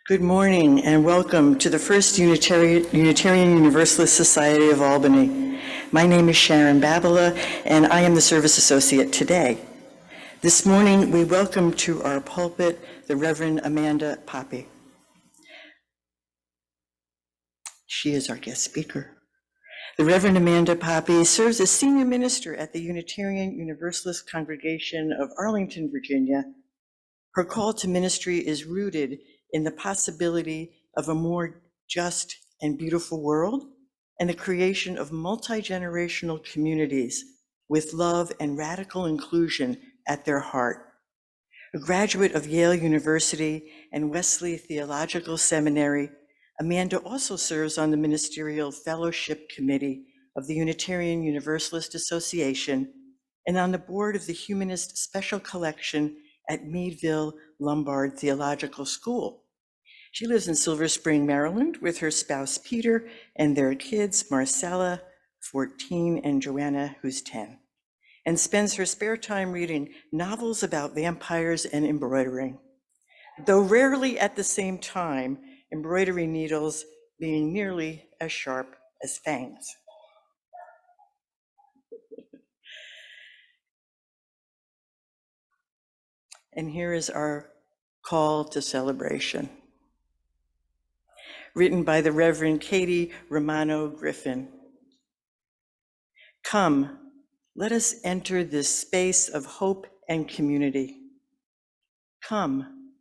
Good morning and welcome to the First Unitarian Universalist Society of Albany. My name is Sharon Babila and I am the Service Associate today. This morning we welcome to our pulpit the Reverend Amanda Poppei. She is our guest speaker. The Reverend Amanda Poppei serves as Senior Minister at the Unitarian Universalist Congregation of Arlington, Virginia. Her call to ministry is rooted in the possibility of a more just and beautiful world and the creation of multi-generational communities with love and radical inclusion at their heart. A graduate of Yale University and Wesley Theological Seminary, Amanda also serves on the Ministerial Fellowship Committee of the Unitarian Universalist Association and on the board of the Humanist Special Collection at Meadville Lombard Theological School. She lives in Silver Spring, Maryland, with her spouse, Peter, and their kids, Marcella, 14, and Joanna, who's 10, and spends her spare time reading novels about vampires and embroidering, though rarely at the same time, embroidery needles being nearly as sharp as fangs. And here is our call to celebration, written by the Reverend Katie Romano Griffin. Come, let us enter this space of hope and community. Come,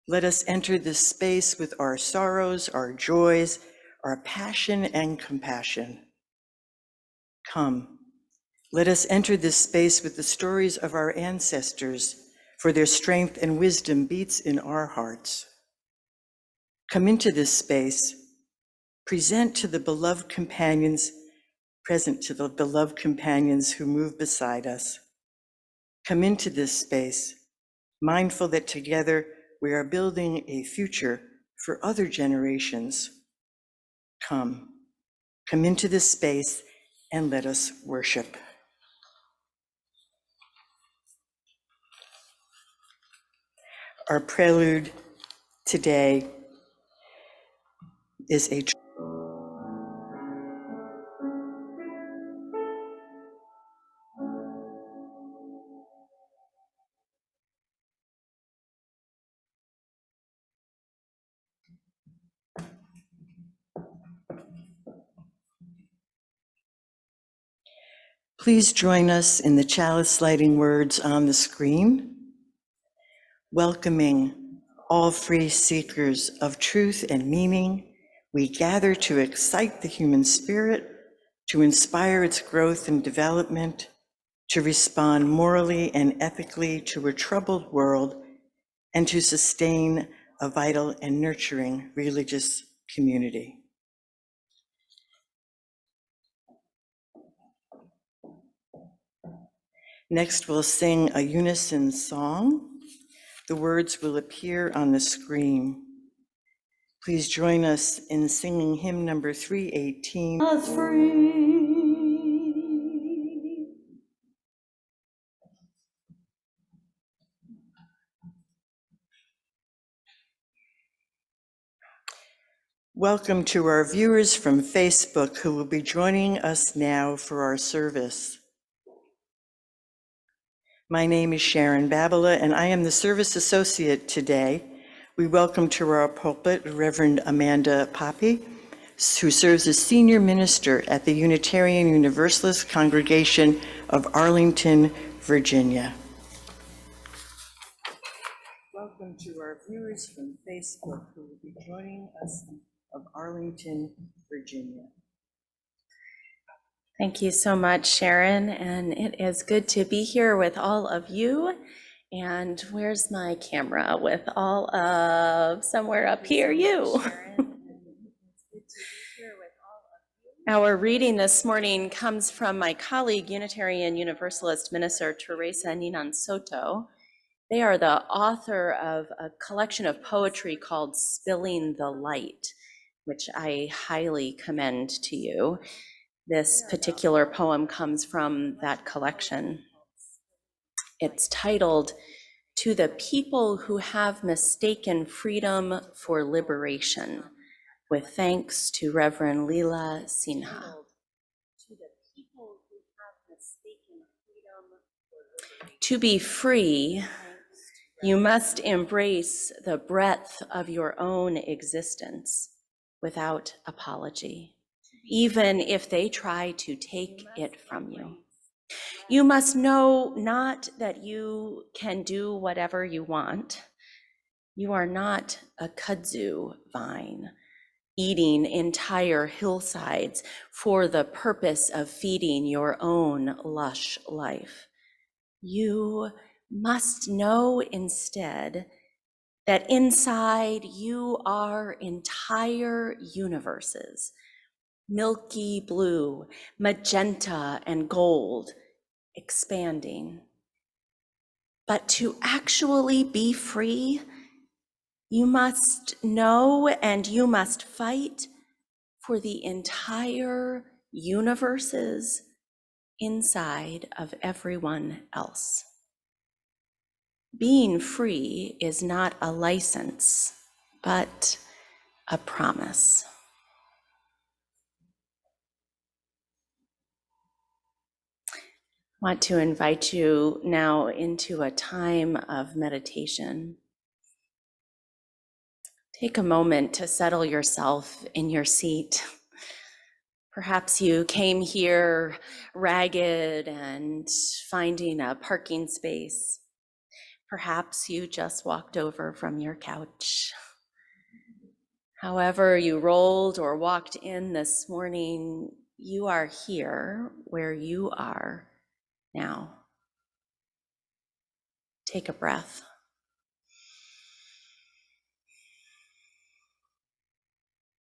let us enter this space with our sorrows, our joys, our passion and compassion. Come, let us enter this space with the stories of our ancestors, for their strength and wisdom beats in our hearts. Come into this space, present to the beloved companions, present to the beloved companions who move beside us. Come into this space, mindful that together we are building a future for other generations. Come into this space and let us worship. Our prelude today is a Please join us in the chalice lighting words on the screen, welcoming all free seekers of truth and meaning. We gather to excite the human spirit, to inspire its growth and development, to respond morally and ethically to a troubled world, and to sustain a vital and nurturing religious community. Next, we'll sing a unison song. The words will appear on the screen. Please join us in singing hymn number 318. Us free. Welcome to our viewers from Facebook who will be joining us now for our service. My name is Sharon Babila, and I am the Service Associate today. We welcome to our pulpit Reverend Amanda Poppei, who serves as Senior Minister at the Unitarian Universalist Congregation of Arlington, Virginia. Welcome to our viewers from Facebook who will be joining us of Arlington, Virginia. Thank you so much, Sharon, and it is good to be here with all of you. And where's my camera with all of, somewhere up here, you. Our reading this morning comes from my colleague, Unitarian Universalist Minister Teresa Ninan Soto. They are the author of a collection of poetry called Spilling the Light, which I highly commend to you. This particular poem comes from that collection. It's titled to the people who have mistaken freedom for liberation, with thanks to Reverend Leela Sinha. To be free, you must embrace the breadth of your own existence without apology, even if they try to take it from you. You must know not that you can do whatever you want. You are not a kudzu vine, eating entire hillsides for the purpose of feeding your own lush life. You must know instead that inside you are entire universes, milky blue, magenta, and gold, expanding. But to actually be free, you must know and you must fight for the entire universes inside of everyone else. Being free is not a license, but a promise. I want to invite you now into a time of meditation. Take a moment to settle yourself in your seat. Perhaps you came here ragged and finding a parking space. Perhaps you just walked over from your couch. However you rolled or walked in this morning, you are here where you are now. Take a breath.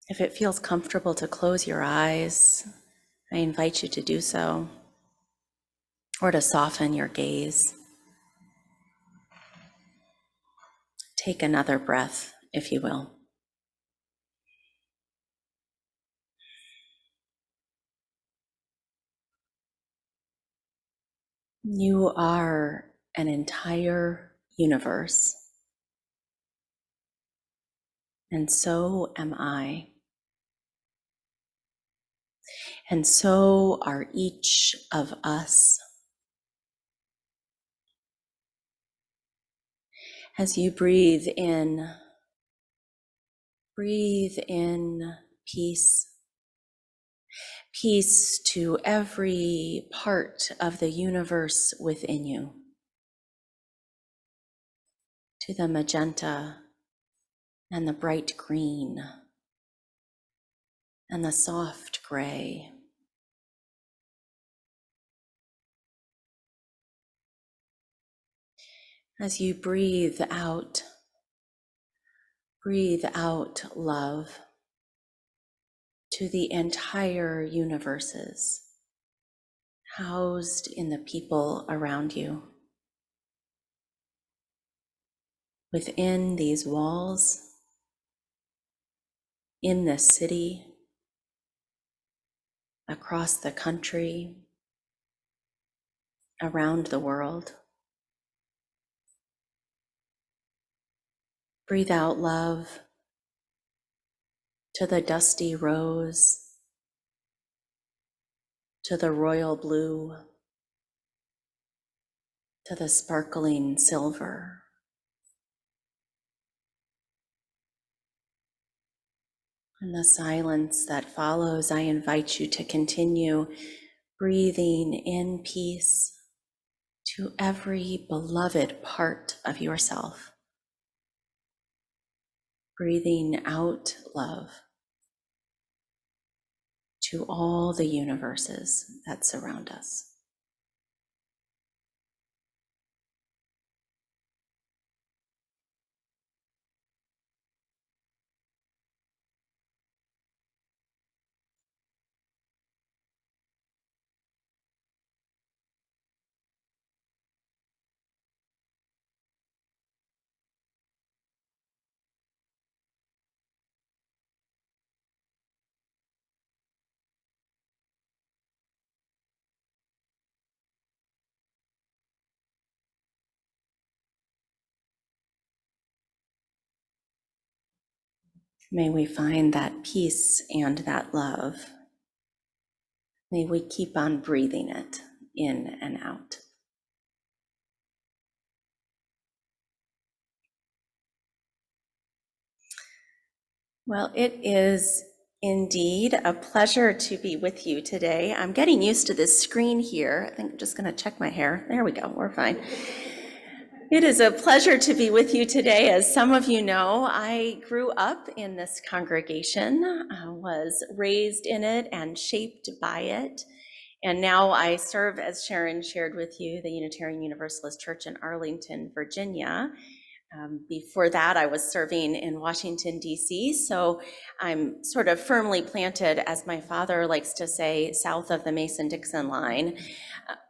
If it feels comfortable to close your eyes, I invite you to do so, or to soften your gaze. Take another breath, if you will. You are an entire universe, and so am I. And so are each of us. As you breathe in peace. Peace to every part of the universe within you. To the magenta and the bright green and the soft gray. As you breathe out love to the entire universes housed in the people around you. Within these walls, in this city, across the country, around the world. Breathe out love to the dusty rose, to the royal blue, to the sparkling silver. In the silence that follows, I invite you to continue breathing in peace to every beloved part of yourself. Breathing out love to all the universes that surround us. May we find that peace and that love. May we keep on breathing it in and out. Well, it is indeed a pleasure to be with you today. I'm getting used to this screen here. I think I'm just going to check my hair. There we go. We're fine. It is a pleasure to be with you today. As some of you know, I grew up in this congregation, was raised in it and shaped by it. And now I serve, as Sharon shared with you, the Unitarian Universalist Church in Arlington, Virginia. Before that, I was serving in Washington, D.C., so I'm sort of firmly planted, as my father likes to say, south of the Mason-Dixon line.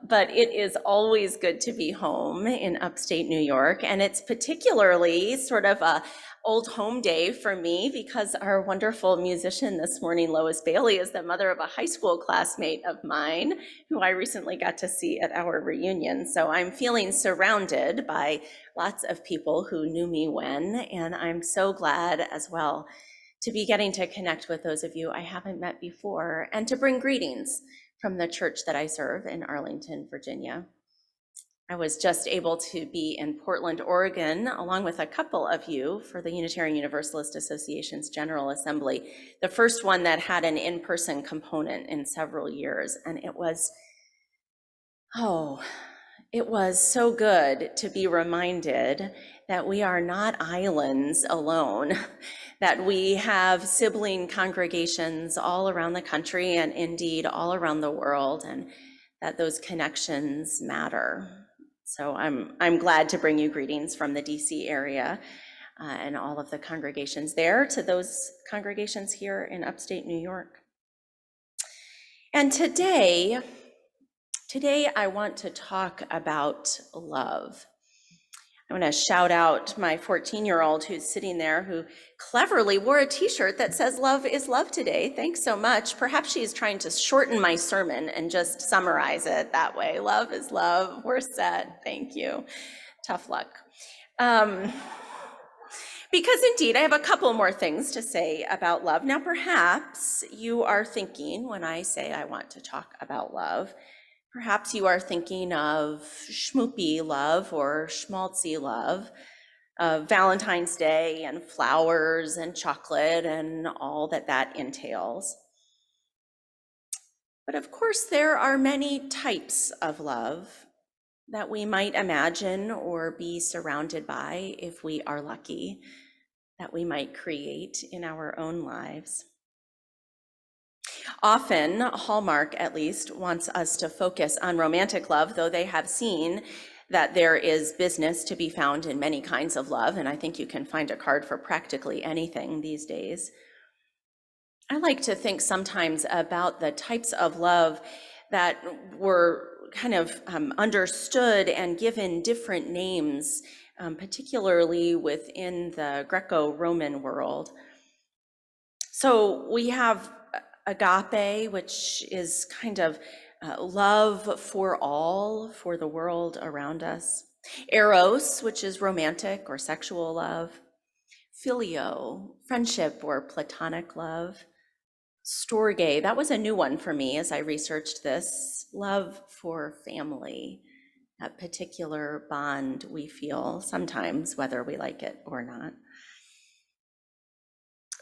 But it is always good to be home in upstate New York, and it's particularly sort of a old home day for me because our wonderful musician this morning, Lois Bailey, is the mother of a high school classmate of mine who I recently got to see at our reunion. So I'm feeling surrounded by lots of people who knew me when, and I'm so glad as well to be getting to connect with those of you I haven't met before and to bring greetings from the church that I serve in Arlington, Virginia. I was just able to be in Portland, Oregon, along with a couple of you for the Unitarian Universalist Association's General Assembly, the first one that had an in-person component in several years. And it was so good to be reminded that we are not islands alone, that we have sibling congregations all around the country and indeed all around the world, and that those connections matter. So I'm glad to bring you greetings from the DC area and all of the congregations there to those congregations here in upstate New York. And today I want to talk about love. I want to shout out my 14-year-old who's sitting there, who cleverly wore a t-shirt that says "Love is love" today. Thanks so much. Perhaps she's trying to shorten my sermon and just summarize it that way. Love is love. We're set. Thank you. Tough luck. Because indeed, I have a couple more things to say about love. Now, perhaps you are thinking, when I say I want to talk about love, perhaps you are thinking of schmoopy love or schmaltzy love, of Valentine's Day and flowers and chocolate and all that that entails. But of course, there are many types of love that we might imagine or be surrounded by if we are lucky, that we might create in our own lives. Often, Hallmark at least wants us to focus on romantic love, though they have seen that there is business to be found in many kinds of love, and I think you can find a card for practically anything these days. I like to think sometimes about the types of love that were kind of understood and given different names, particularly within the Greco-Roman world. So we have agape, which is kind of love for all, for the world around us. Eros, which is romantic or sexual love. Phileo, friendship or platonic love. Storge, that was a new one for me as I researched this. Love for family, that particular bond we feel sometimes, whether we like it or not.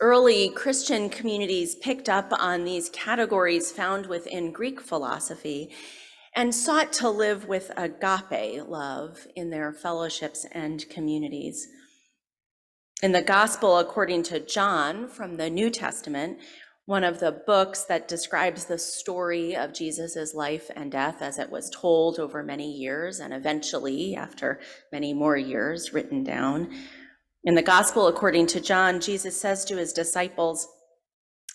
Early Christian communities picked up on these categories found within Greek philosophy and sought to live with agape love in their fellowships and communities. In the Gospel according to John from the New Testament, one of the books that describes the story of Jesus's life and death as it was told over many years and eventually, after many more years, written down. In the Gospel according to John, Jesus says to his disciples,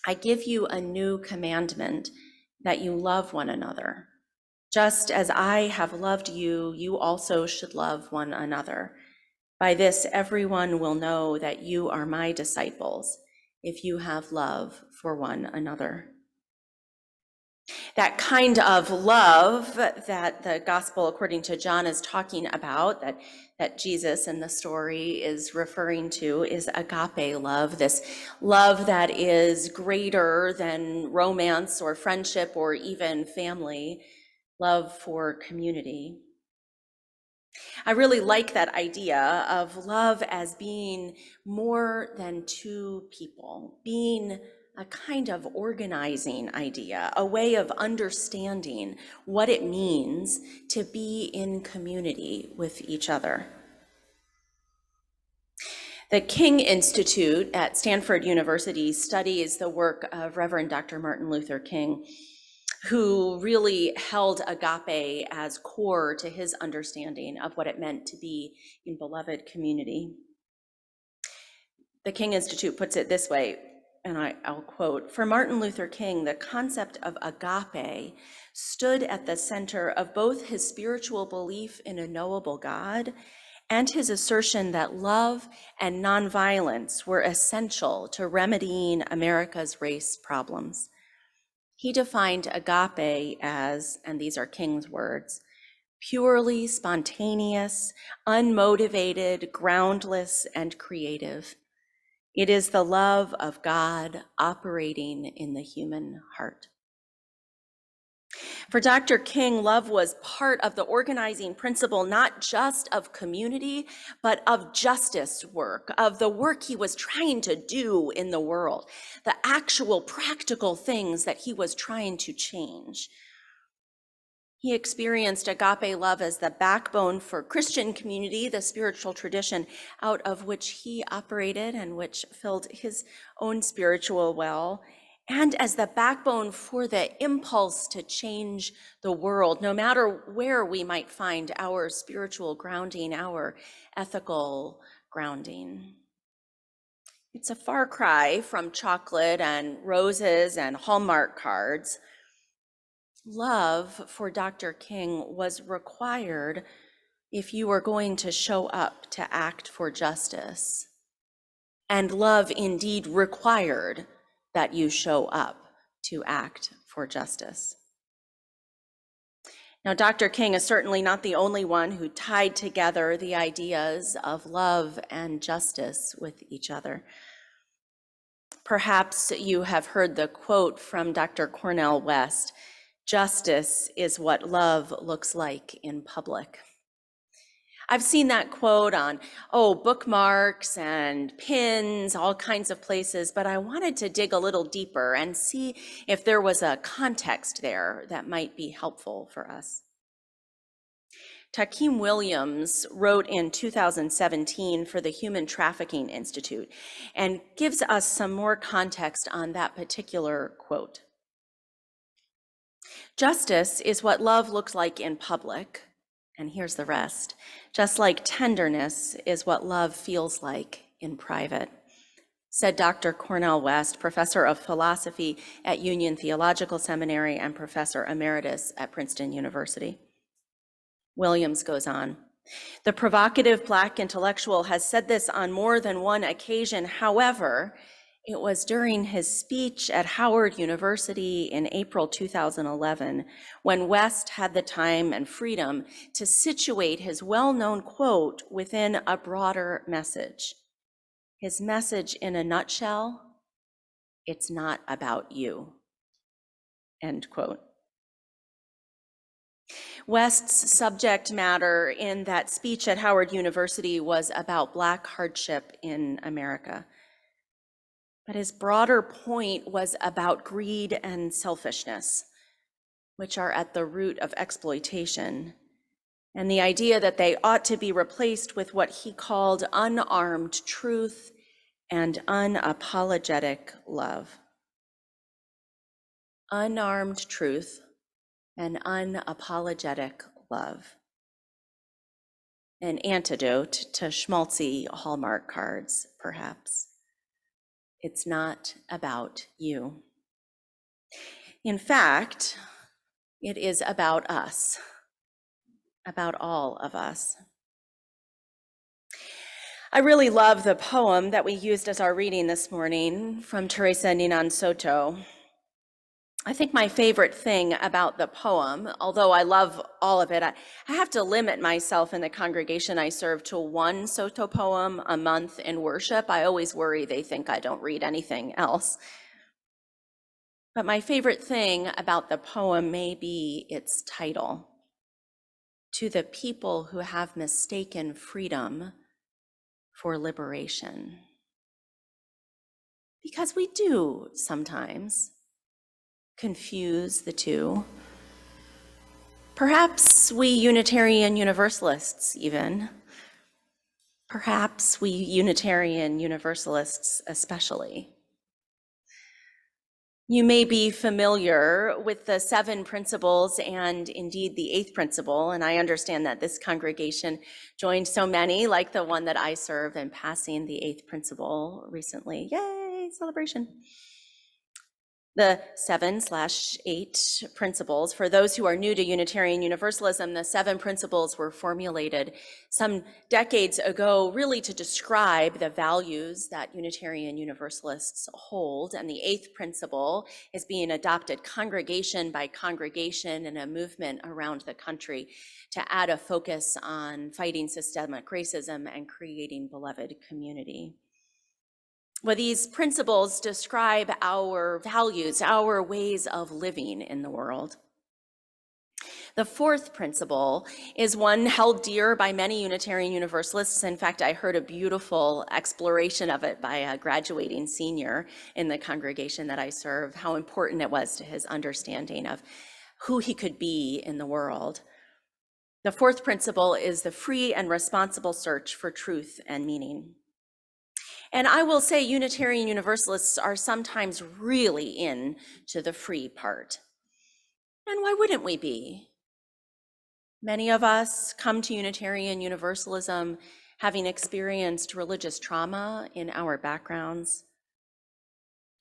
"I give you a new commandment, that you love one another. Just as I have loved you, you also should love one another. By this, everyone will know that you are my disciples, if you have love for one another." That kind of love that the gospel according to John is talking about, that Jesus in the story is referring to, is agape love, this love that is greater than romance or friendship or even family, love for community. I really like that idea of love as being more than two people, being a kind of organizing idea, a way of understanding what it means to be in community with each other. The King Institute at Stanford University studies the work of Reverend Dr. Martin Luther King, who really held agape as core to his understanding of what it meant to be in beloved community. The King Institute puts it this way, and I'll quote, "For Martin Luther King, the concept of agape stood at the center of both his spiritual belief in a knowable God and his assertion that love and nonviolence were essential to remedying America's race problems. He defined agape as, and these are King's words, purely spontaneous, unmotivated, groundless, and creative. It is the love of God operating in the human heart." For Dr. King, love was part of the organizing principle, not just of community, but of justice work, of the work he was trying to do in the world, the actual practical things that he was trying to change. He experienced agape love as the backbone for Christian community, the spiritual tradition out of which he operated and which filled his own spiritual well, and as the backbone for the impulse to change the world, no matter where we might find our spiritual grounding, our ethical grounding. It's a far cry from chocolate and roses and Hallmark cards. Love for Dr. King was required if you were going to show up to act for justice. And love indeed required that you show up to act for justice. Now, Dr. King is certainly not the only one who tied together the ideas of love and justice with each other. Perhaps you have heard the quote from Dr. Cornel West, "Justice is what love looks like in public." I've seen that quote on, bookmarks and pins, all kinds of places, but I wanted to dig a little deeper and see if there was a context there that might be helpful for us. Takim Williams wrote in 2017 for the Human Trafficking Institute and gives us some more context on that particular quote. "Justice is what love looks like in public," and here's the rest, "just like tenderness is what love feels like in private," said Dr. Cornel West, professor of philosophy at Union Theological Seminary and professor emeritus at Princeton University. Williams goes on, "The provocative Black intellectual has said this on more than one occasion. However, it was during his speech at Howard University in April 2011 when West had the time and freedom to situate his well-known quote within a broader message. His message in a nutshell, it's not about you," end quote. West's subject matter in that speech at Howard University was about Black hardship in America. But his broader point was about greed and selfishness, which are at the root of exploitation, and the idea that they ought to be replaced with what he called unarmed truth and unapologetic love. Unarmed truth and unapologetic love. An antidote to schmaltzy Hallmark cards, perhaps. It's not about you. In fact, it is about us, about all of us. I really love the poem that we used as our reading this morning from Teresa Ninan Soto. I think my favorite thing about the poem, although I love all of it, I have to limit myself in the congregation I serve to one Soto poem a month in worship. I always worry they think I don't read anything else. But my favorite thing about the poem may be its title, "To the People Who Have Mistaken Freedom for Liberation." Because we do sometimes confuse the two. Perhaps we Unitarian Universalists even. Perhaps we Unitarian Universalists especially. You may be familiar with the 7 principles and indeed the 8th principle, and I understand that this congregation joined so many, like the one that I serve, in passing the 8th principle recently. Yay, celebration. The 7/8 principles, for those who are new to Unitarian Universalism, the 7 principles were formulated some decades ago really to describe the values that Unitarian Universalists hold. And the 8th principle is being adopted congregation by congregation in a movement around the country to add a focus on fighting systemic racism and creating beloved community. Well, these principles describe our values, our ways of living in the world. The 4th principle is one held dear by many Unitarian Universalists. In fact, I heard a beautiful exploration of it by a graduating senior in the congregation that I serve, how important it was to his understanding of who he could be in the world. The 4th principle is the free and responsible search for truth and meaning. And I will say Unitarian Universalists are sometimes really into the free part. And why wouldn't we be? Many of us come to Unitarian Universalism having experienced religious trauma in our backgrounds,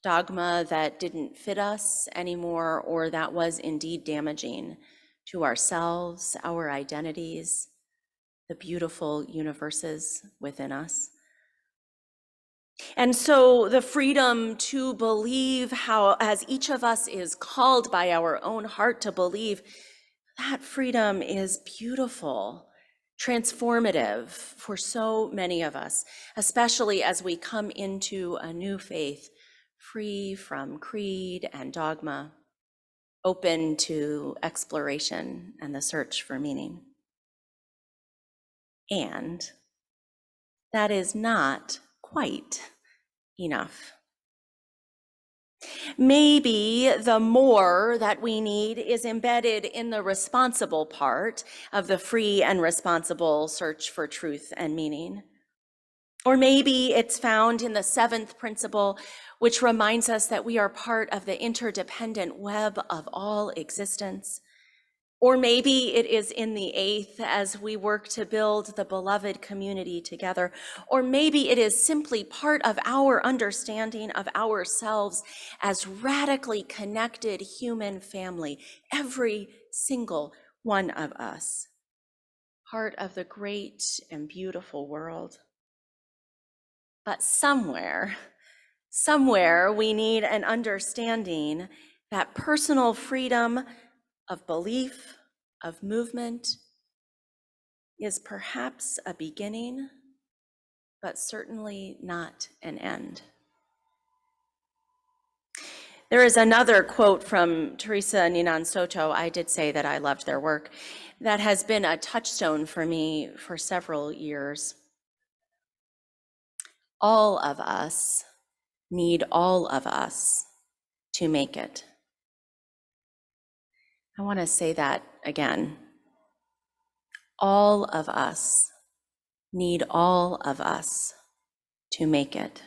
dogma that didn't fit us anymore, or that was indeed damaging to ourselves, our identities, the beautiful universes within us. And so the freedom to believe, how, as each of us is called by our own heart to believe, that freedom is beautiful, transformative for so many of us, especially as we come into a new faith, free from creed and dogma, open to exploration and the search for meaning. And that is not quite enough. Maybe the more that we need is embedded in the responsible part of the free and responsible search for truth and meaning. Or maybe it's found in the 7th principle, which reminds us that we are part of the interdependent web of all existence. Or maybe it is in the 8th as we work to build the beloved community together. Or maybe it is simply part of our understanding of ourselves as radically connected human family, every single one of us, part of the great and beautiful world. But somewhere we need an understanding that personal freedom of belief, of movement, is perhaps a beginning, but certainly not an end. There is another quote from Teresa Ninan Soto, I did say that I loved their work, that has been a touchstone for me for several years. All of us need all of us to make it. I want to say that again. All of us need all of us to make it.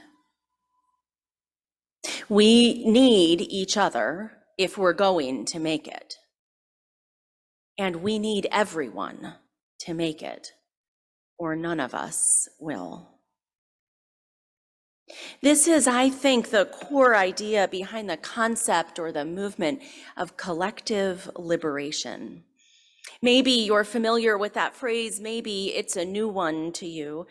We need each other if we're going to make it. And we need everyone to make it, or none of us will. This is, I think, the core idea behind the concept or the movement of collective liberation. Maybe you're familiar with that phrase, maybe it's a new one to you.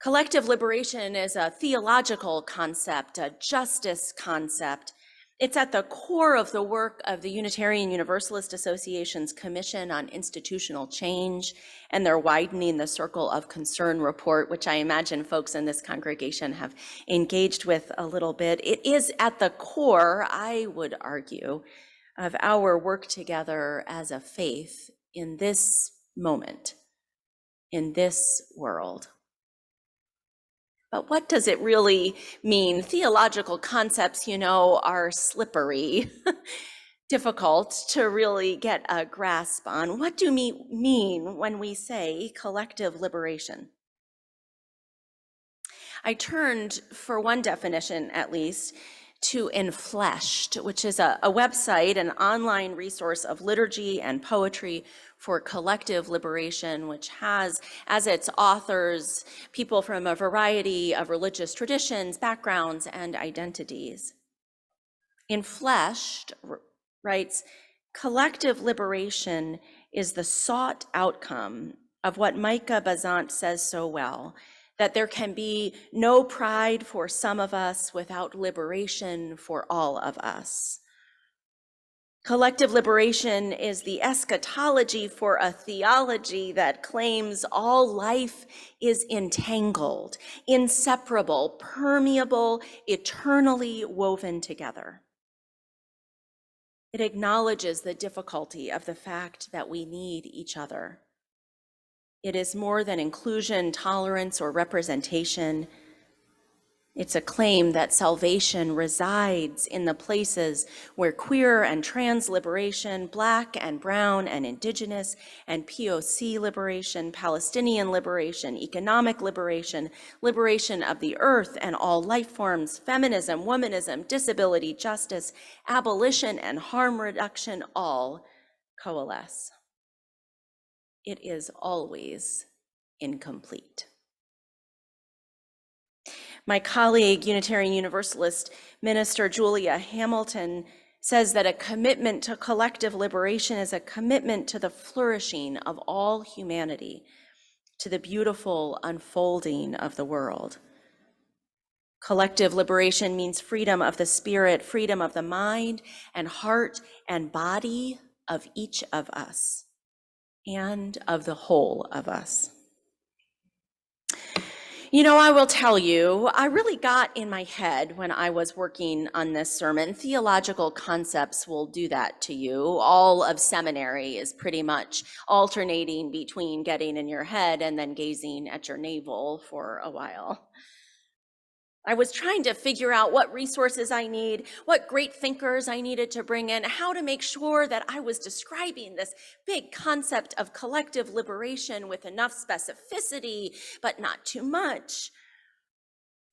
Collective liberation is a theological concept, a justice concept, It's at the core of the work of the Unitarian Universalist Association's Commission on Institutional Change and their Widening the Circle of Concern report, which I imagine folks in this congregation have engaged with a little bit. It is at the core, I would argue, of our work together as a faith in this moment, in this world. But what does it really mean? Theological concepts, are slippery, difficult to really get a grasp on. What do we mean when we say collective liberation? I turned, for one definition at least, to Enfleshed, which is a website, an online resource of liturgy and poetry for collective liberation, which has as its authors people from a variety of religious traditions, backgrounds, and identities. Enfleshed writes, collective liberation is the sought outcome of what Micah Bazant says so well, that there can be no pride for some of us without liberation for all of us. Collective liberation is the eschatology for a theology that claims all life is entangled, inseparable, permeable, eternally woven together. It acknowledges the difficulty of the fact that we need each other. It is more than inclusion, tolerance, or representation. It's a claim that salvation resides in the places where queer and trans liberation, Black and brown and indigenous and POC liberation, Palestinian liberation, economic liberation, liberation of the earth and all life forms, feminism, womanism, disability, justice, abolition, and harm reduction all coalesce. It is always incomplete. My colleague, Unitarian Universalist minister Julia Hamilton, says that a commitment to collective liberation is a commitment to the flourishing of all humanity, to the beautiful unfolding of the world. Collective liberation means freedom of the spirit, freedom of the mind and heart and body of each of us, and of the whole of us. I will tell you, I really got in my head when I was working on this sermon. Theological concepts will do that to you. All of seminary is pretty much alternating between getting in your head and then gazing at your navel for a while. I was trying to figure out what resources I need, what great thinkers I needed to bring in, how to make sure that I was describing this big concept of collective liberation with enough specificity, but not too much.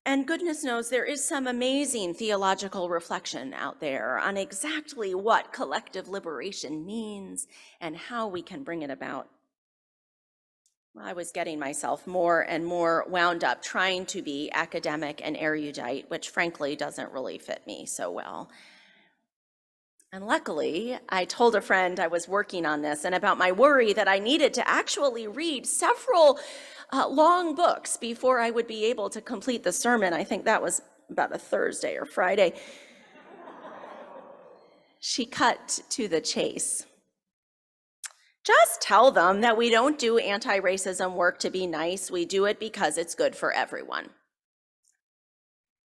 And goodness knows there is some amazing theological reflection out there on exactly what collective liberation means and how we can bring it about. I was getting myself more and more wound up trying to be academic and erudite, which frankly doesn't really fit me so well. And luckily, I told a friend I was working on this and about my worry that I needed to actually read several long books before I would be able to complete the sermon. I think that was about a Thursday or Friday. She cut to the chase. Just tell them that we don't do anti-racism work to be nice. We do it because it's good for everyone.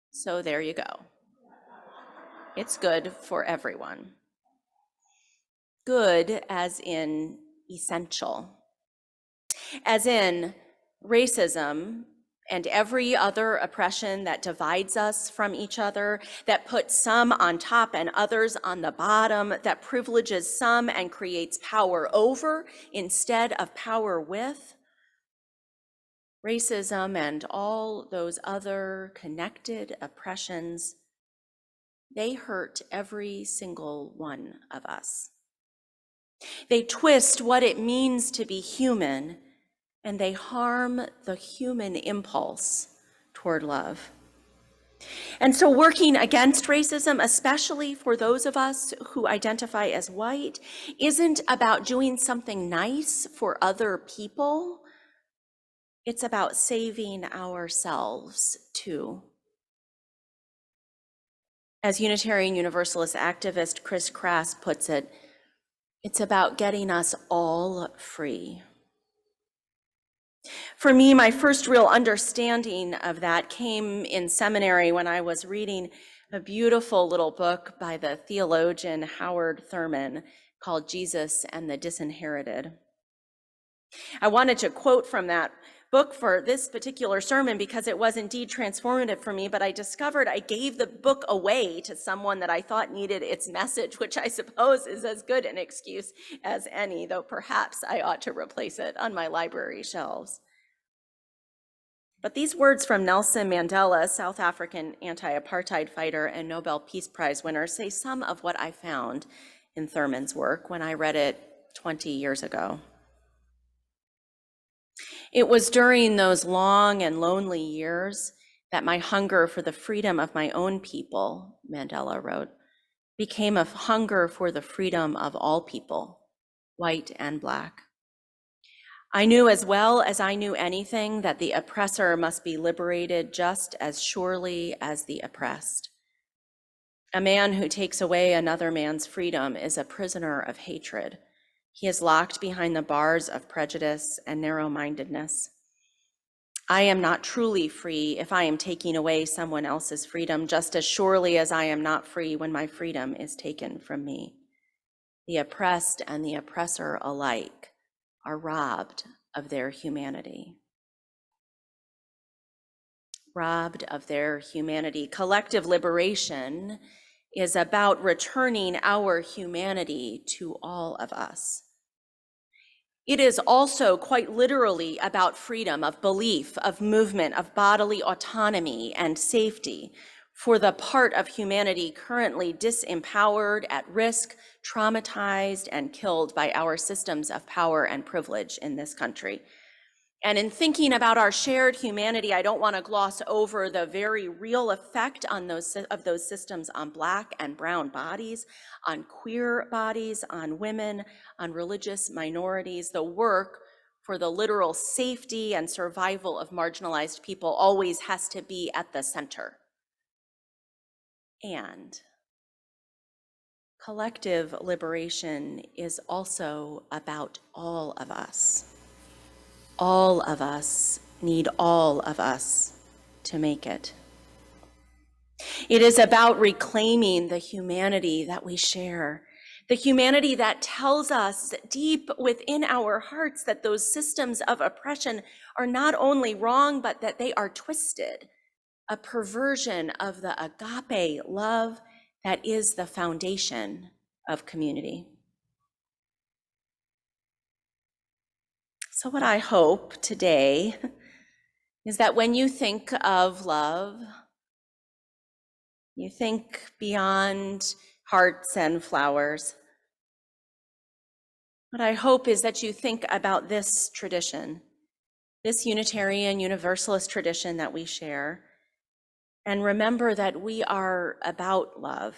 So there you go. It's good for everyone. Good as in essential. As in racism and every other oppression that divides us from each other, that puts some on top and others on the bottom, that privileges some and creates power over instead of power with. Racism and all those other connected oppressions, they hurt every single one of us. They twist what it means to be human, and they harm the human impulse toward love. And so working against racism, especially for those of us who identify as white, isn't about doing something nice for other people. It's about saving ourselves too. As Unitarian Universalist activist Chris Crass puts it, it's about getting us all free. For me, my first real understanding of that came in seminary when I was reading a beautiful little book by the theologian Howard Thurman called Jesus and the Disinherited. I wanted to quote from that book for this particular sermon because it was indeed transformative for me, but I discovered I gave the book away to someone that I thought needed its message, which I suppose is as good an excuse as any, though perhaps I ought to replace it on my library shelves. But these words from Nelson Mandela, South African anti-apartheid fighter and Nobel Peace Prize winner, say some of what I found in Thurman's work when I read it 20 years ago. It was during those long and lonely years that my hunger for the freedom of my own people, Mandela wrote, became a hunger for the freedom of all people, white and Black. I knew as well as I knew anything that the oppressor must be liberated just as surely as the oppressed. A man who takes away another man's freedom is a prisoner of hatred. He is locked behind the bars of prejudice and narrow-mindedness. I am not truly free if I am taking away someone else's freedom, just as surely as I am not free when my freedom is taken from me. The oppressed and the oppressor alike are robbed of their humanity. Robbed of their humanity. Collective liberation is about returning our humanity to all of us. It is also quite literally about freedom of belief, of movement, of bodily autonomy and safety for the part of humanity currently disempowered, at risk, traumatized, and killed by our systems of power and privilege in this country. And in thinking about our shared humanity, I don't want to gloss over the very real effect on those systems on Black and brown bodies, on queer bodies, on women, on religious minorities. The work for the literal safety and survival of marginalized people always has to be at the center. And collective liberation is also about all of us. All of us need all of us to make it. It is about reclaiming the humanity that we share, the humanity that tells us deep within our hearts that those systems of oppression are not only wrong, but that they are twisted, a perversion of the agape love that is the foundation of community. So what I hope today is that when you think of love, you think beyond hearts and flowers. What I hope is that you think about this tradition, this Unitarian Universalist tradition that we share, and remember that we are about love,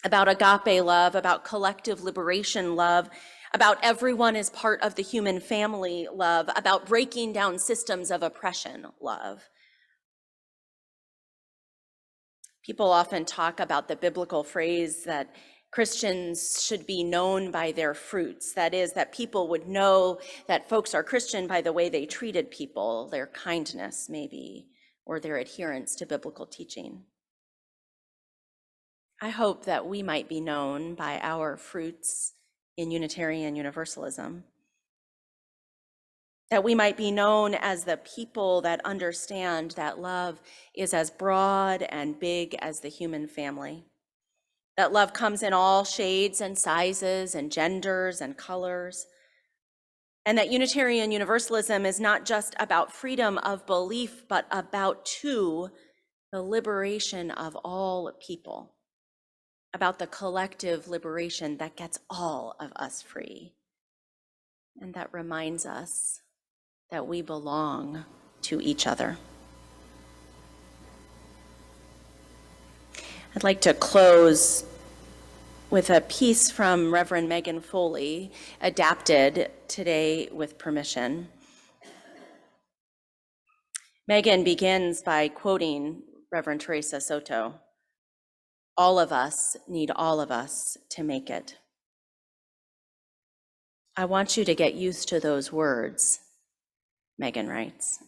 about agape love, about collective liberation love, about everyone is part of the human family love, about breaking down systems of oppression love. People often talk about the biblical phrase that Christians should be known by their fruits. That is, that people would know that folks are Christian by the way they treated people, their kindness maybe, or their adherence to biblical teaching. I hope that we might be known by our fruits in Unitarian Universalism, that we might be known as the people that understand that love is as broad and big as the human family, that love comes in all shades and sizes and genders and colors, and that Unitarian Universalism is not just about freedom of belief, but about, too, the liberation of all people, about the collective liberation that gets all of us free, and that reminds us that we belong to each other. I'd like to close with a piece from Reverend Megan Foley, adapted today with permission. Megan begins by quoting Reverend Teresa Soto. All of us need all of us to make it. I want you to get used to those words, Megan writes.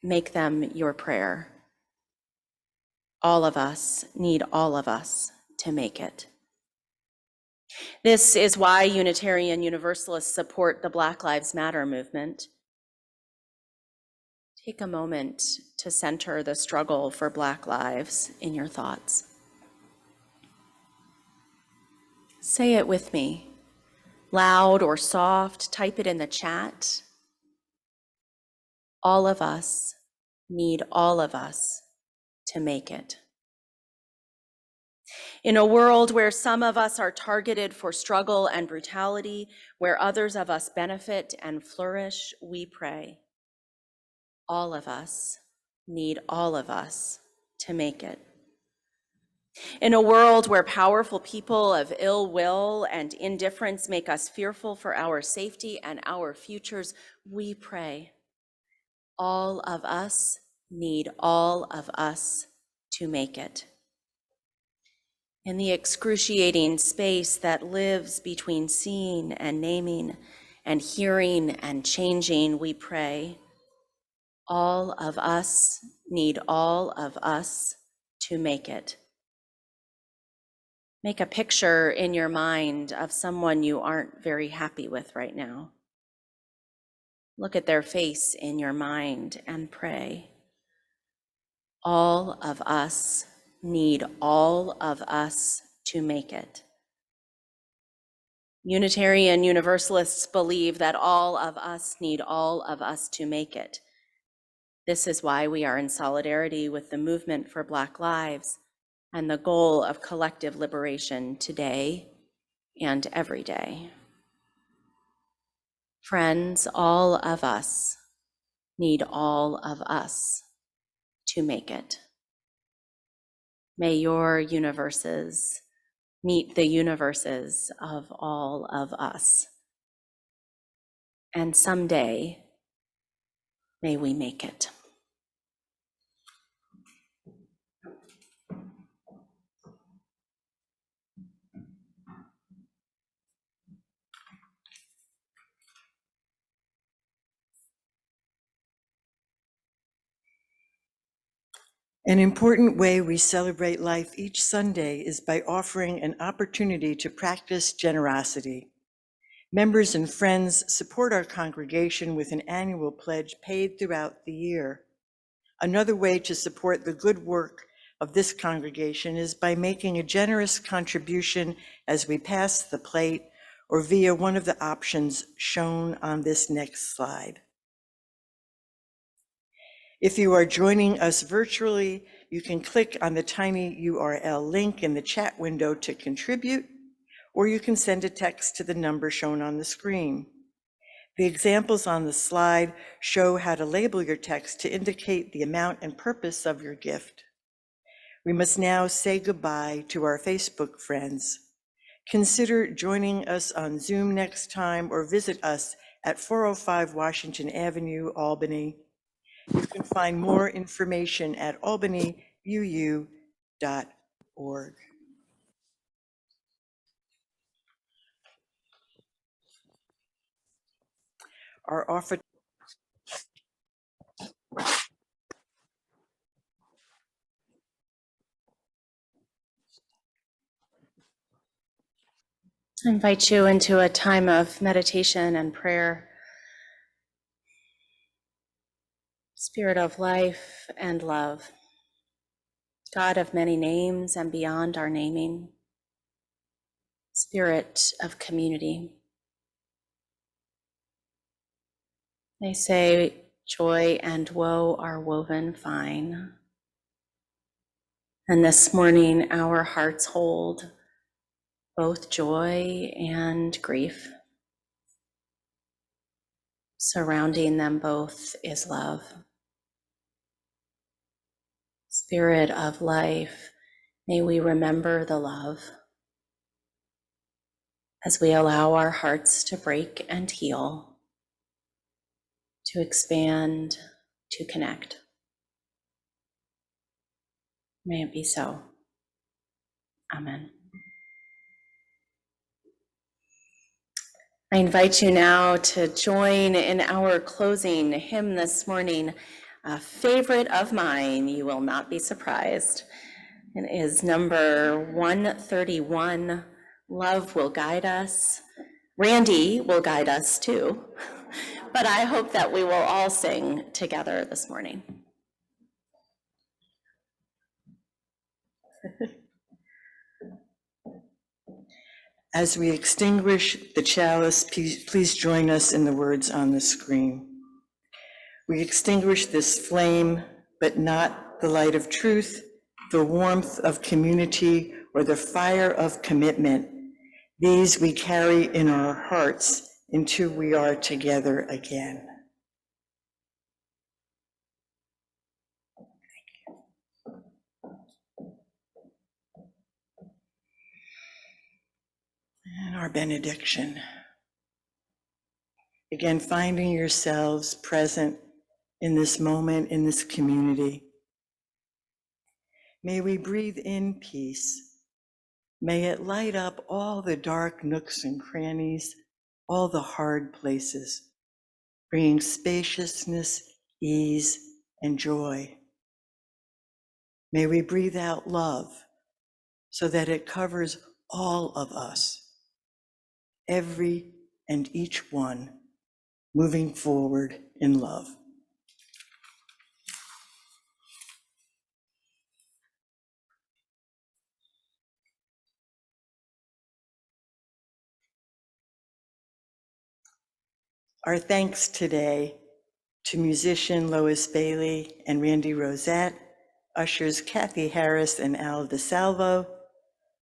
Make them your prayer. All of us need all of us to make it. This is why Unitarian Universalists support the Black Lives Matter movement. Take a moment to center the struggle for Black lives in your thoughts. Say it with me, loud or soft, type it in the chat. All of us need all of us to make it. In a world where some of us are targeted for struggle and brutality, where others of us benefit and flourish, we pray. All of us need all of us to make it. In a world where powerful people of ill will and indifference make us fearful for our safety and our futures, we pray. All of us need all of us to make it. In the excruciating space that lives between seeing and naming and hearing and changing, we pray. All of us need all of us to make it. Make a picture in your mind of someone you aren't very happy with right now. Look at their face in your mind and pray. All of us need all of us to make it. Unitarian Universalists believe that all of us need all of us to make it. This is why we are in solidarity with the movement for Black lives and the goal of collective liberation today and every day. Friends, all of us need all of us to make it. May your universes meet the universes of all of us. And someday, may we make it. An important way we celebrate life each Sunday is by offering an opportunity to practice generosity. Members and friends support our congregation with an annual pledge paid throughout the year. Another way to support the good work of this congregation is by making a generous contribution as we pass the plate or via one of the options shown on this next slide. If you are joining us virtually, you can click on the tiny URL link in the chat window to contribute, or you can send a text to the number shown on the screen. The examples on the slide show how to label your text to indicate the amount and purpose of your gift. We must now say goodbye to our Facebook friends. Consider joining us on Zoom next time or visit us at 405 Washington Avenue, Albany. You can find more information at albanyuu.org. Our offer. I invite you into a time of meditation and prayer. Spirit of life and love, God of many names and beyond our naming, Spirit of community. They say joy and woe are woven fine. And this morning our hearts hold both joy and grief. Surrounding them both is love. Spirit of life, may we remember the love as we allow our hearts to break and heal, to expand, to connect. May it be so. Amen. I invite you now to join in our closing hymn this morning, a favorite of mine, you will not be surprised. It is number 131, Love Will Guide Us. Randy will guide us too, but I hope that we will all sing together this morning. As we extinguish the chalice, please join us in the words on the screen. We extinguish this flame, but not the light of truth, the warmth of community, or the fire of commitment. These we carry in our hearts until we are together again. And our benediction. Again, finding yourselves present in this moment, in this community. May we breathe in peace. May it light up all the dark nooks and crannies, all the hard places, bringing spaciousness, ease, and joy. May we breathe out love so that it covers all of us, every and each one, moving forward in love. Our thanks today to musician Lois Bailey and Randy Rosette, ushers Kathy Harris and Al DeSalvo,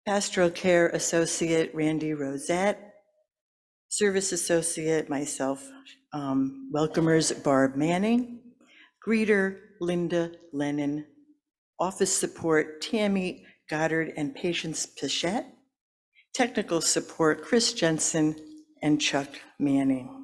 pastoral care associate Randy Rosette, service associate myself, welcomers Barb Manning, greeter Linda Lennon, office support Tammy Goddard and Patience Pichette, technical support Chris Jensen and Chuck Manning.